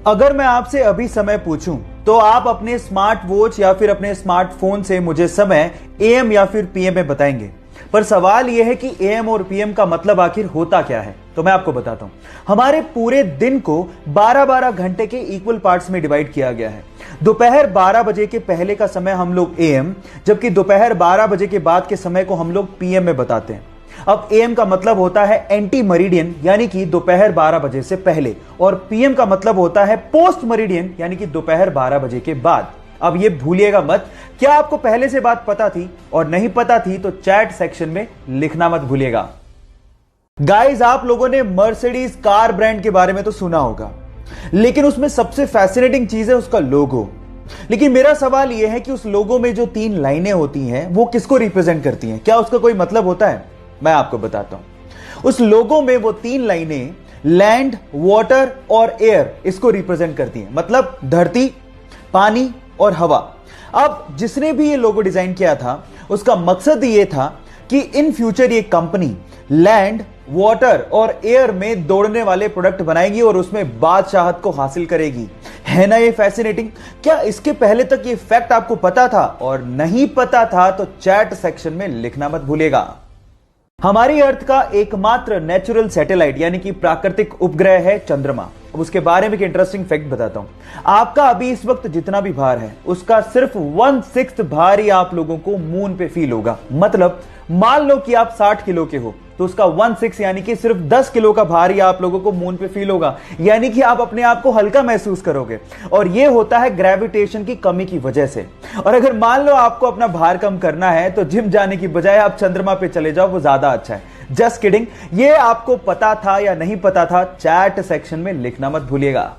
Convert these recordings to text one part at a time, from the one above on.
अगर मैं आपसे अभी समय पूछूं तो आप अपने स्मार्ट वॉच या फिर अपने स्मार्टफोन से मुझे समय एएम या फिर पीएम में बताएंगे। पर सवाल यह है कि एएम और पीएम का मतलब आखिर होता क्या है। तो मैं आपको बताता हूं। हमारे पूरे दिन को 12-12 घंटे के इक्वल पार्ट्स में डिवाइड किया गया है। दोपहर 12 बजे के पहले का समय हम लोग एएम, जबकि दोपहर 12 बजे के बाद के समय को हम लोग पीएम में बताते हैं। अब एएम का मतलब होता है एंटी मरीडियन, यानी कि दोपहर 12 बजे से पहले, और पीएम का मतलब होता है पोस्ट मरीडियन, यानी कि दोपहर 12 बजे के बाद। अब ये भूलिएगा मत। क्या आपको पहले से बात पता थी? और नहीं पता थी तो चैट सेक्शन में लिखना मत भूलिएगा। गाइस, आप लोगों ने मर्सिडीज कार ब्रांड के बारे में तो सुना होगा, लेकिन उसमें सबसे फैसिनेटिंग चीज है उसका लोगो। लेकिन मेरा सवाल यह है कि उस लोगो में जो 3 लाइनें होती हैं वो किसको रिप्रेजेंट करती हैं? क्या उसका कोई मतलब होता है? मैं आपको बताता हूं। उस लोगो में वो 3 लाइनें लैंड, वाटर और एयर इसको रिप्रेजेंट करती हैं, मतलब धरती, पानी और हवा। अब जिसने भी ये लोगो डिजाइन किया था उसका मकसद ये था कि इन फ्यूचर ये कंपनी लैंड, वाटर और एयर में दौड़ने वाले प्रोडक्ट बनाएगी और उसमें बादशाहत को हासिल करेगी। है ना ये फैसिनेटिंग? क्या इसके पहले तक ये फैक्ट आपको पता था? और नहीं पता था तो चैट सेक्शन में लिखना मत भूलिएगा। हमारी अर्थ का एकमात्र नेचुरल सैटेलाइट यानी कि प्राकृतिक उपग्रह है चंद्रमा। अब उसके बारे में एक इंटरेस्टिंग फैक्ट बताता हूं। आपका अभी इस वक्त जितना भी भार है उसका सिर्फ 1/6 भार ही आप लोगों को मून पे फील होगा। मतलब मान लो कि आप 60 किलो के हो तो उसका 1/6 यानी कि सिर्फ 10 किलो का भार ही आप लोगों को मून पे फील होगा, यानी कि आप अपने आप को हल्का महसूस करोगे। और यह होता है ग्रेविटेशन की कमी की वजह से। और अगर मान लो आपको अपना भार कम करना है तो जिम जाने की बजाय आप चंद्रमा पे चले जाओ, वो ज्यादा अच्छा है। Just kidding. ये आपको पता था या नहीं पता था? चैट सेक्शन में लिखना मत भूलिएगा।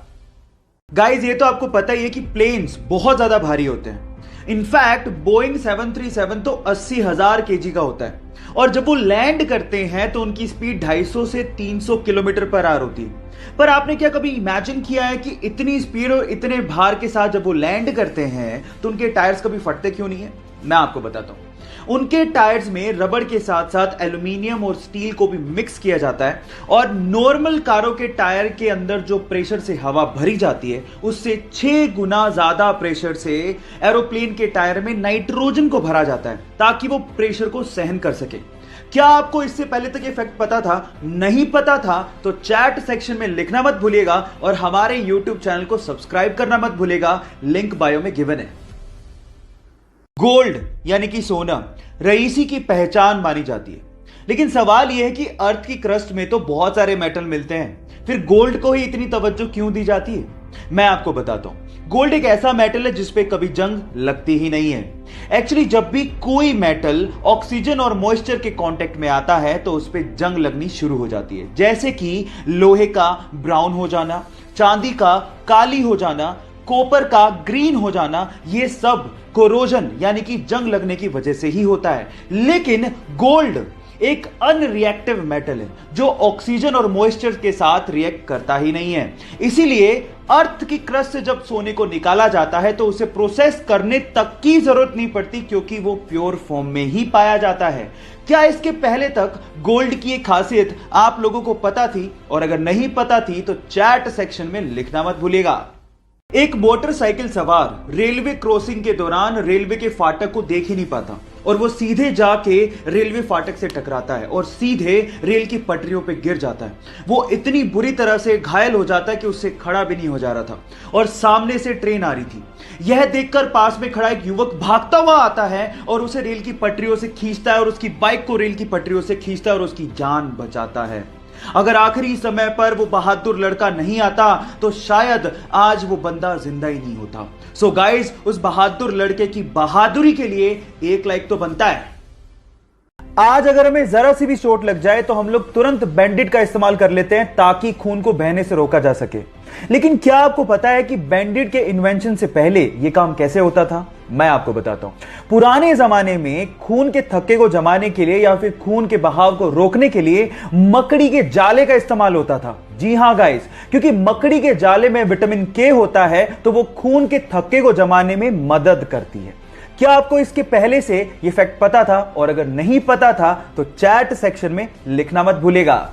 गाइस, ये तो आपको पता ही है कि प्लेन्स बहुत ज्यादा भारी होते हैं। इनफैक्ट बोइंग 737 तो 80,000 केजी का होता है, और जब वो लैंड करते हैं तो उनकी स्पीड 250 से 300 किलोमीटर पर आवर होती है। पर आपने क्या कभी इमेजिन किया है कि इतनी स्पीड और इतने भार के साथ जब वो लैंड करते हैं तो उनके टायर्स कभी फटते क्यों नहीं है? मैं आपको बताता हूं। उनके टायर्स में रबड़ के साथ साथ एल्यूमिनियम और स्टील को भी मिक्स किया जाता है, और नॉर्मल कारों के टायर के अंदर जो प्रेशर से हवा भरी जाती है उससे 6 गुना ज्यादा प्रेशर से एरोप्लेन के टायर में नाइट्रोजन को भरा जाता है ताकि वो प्रेशर को सहन कर सके। क्या आपको इससे पहले तक ये फैक्ट पता था? नहीं पता था तो चैट सेक्शन में लिखना मत भूलिएगा, और हमारे YouTube चैनल को सब्सक्राइब करना मत भूलिएगा। लिंक बायो में गिवन है। गोल्ड यानी कि सोना रईसी की पहचान मानी जाती है, लेकिन सवाल यह है कि अर्थ की क्रस्ट में तो बहुत सारे मेटल मिलते हैं, फिर गोल्ड को ही इतनी तवज्जो क्यों दी जाती है? मैं आपको बताता हूं। गोल्ड एक ऐसा मेटल है जिसपे कभी जंग लगती ही नहीं है। एक्चुअली जब भी कोई मेटल ऑक्सीजन और मॉइस्चर के कांटेक्ट में आता है तो उस पर जंग लगनी शुरू हो जाती है, जैसे कि लोहे का ब्राउन हो जाना, चांदी का काली हो जाना, कॉपर का ग्रीन हो जाना। ये सब कोरोजन यानी कि जंग लगने की वजह से ही होता है। लेकिन गोल्ड एक अनरिएक्टिव मेटल है जो ऑक्सीजन और मॉइस्चर के साथ रिएक्ट करता ही नहीं है। इसीलिए अर्थ की क्रस्ट से जब सोने को निकाला जाता है तो उसे प्रोसेस करने तक की जरूरत नहीं पड़ती, क्योंकि वो प्योर फॉर्म में ही पाया जाता है। क्या इसके पहले तक गोल्ड की एक खासियत आप लोगों को पता थी? और अगर नहीं पता थी तो चैट सेक्शन में लिखना मत भूलिएगा। एक मोटरसाइकिल सवार रेलवे क्रॉसिंग के दौरान रेलवे के फाटक को देख ही नहीं पाता, और वो सीधे जाके रेलवे फाटक से टकराता है और सीधे रेल की पटरियों पे गिर जाता है। वो इतनी बुरी तरह से घायल हो जाता है कि उससे खड़ा भी नहीं हो जा रहा था, और सामने से ट्रेन आ रही थी। यह देखकर पास में खड़ा एक युवक भागता हुआ आता है और उसे रेल की पटरियों से खींचता है, और उसकी बाइक को रेल की पटरियों से खींचता है और उसकी जान बचाता है। अगर आखिरी समय पर वो बहादुर लड़का नहीं आता तो शायद आज वो बंदा जिंदा ही नहीं होता। सो गाइस, उस बहादुर लड़के की बहादुरी के लिए एक लाइक तो बनता है। आज अगर हमें जरा सी भी चोट लग जाए तो हम लोग तुरंत बैंडेड का इस्तेमाल कर लेते हैं ताकि खून को बहने से रोका जा सके। लेकिन क्या आपको पता है कि बैंडेड के इन्वेंशन से पहले यह काम कैसे होता था? मैं आपको बताता हूं। पुराने जमाने में खून के थक्के को जमाने के लिए या फिर खून के बहाव को रोकने के लिए मकड़ी के जाले का इस्तेमाल होता था। जी हां गाइस, क्योंकि मकड़ी के जाले में विटामिन के होता है तो वो खून के थक्के को जमाने में मदद करती है। क्या आपको इसके पहले से यह फैक्ट पता था? और अगर नहीं पता था तो चैट सेक्शन में लिखना मत भूलिएगा।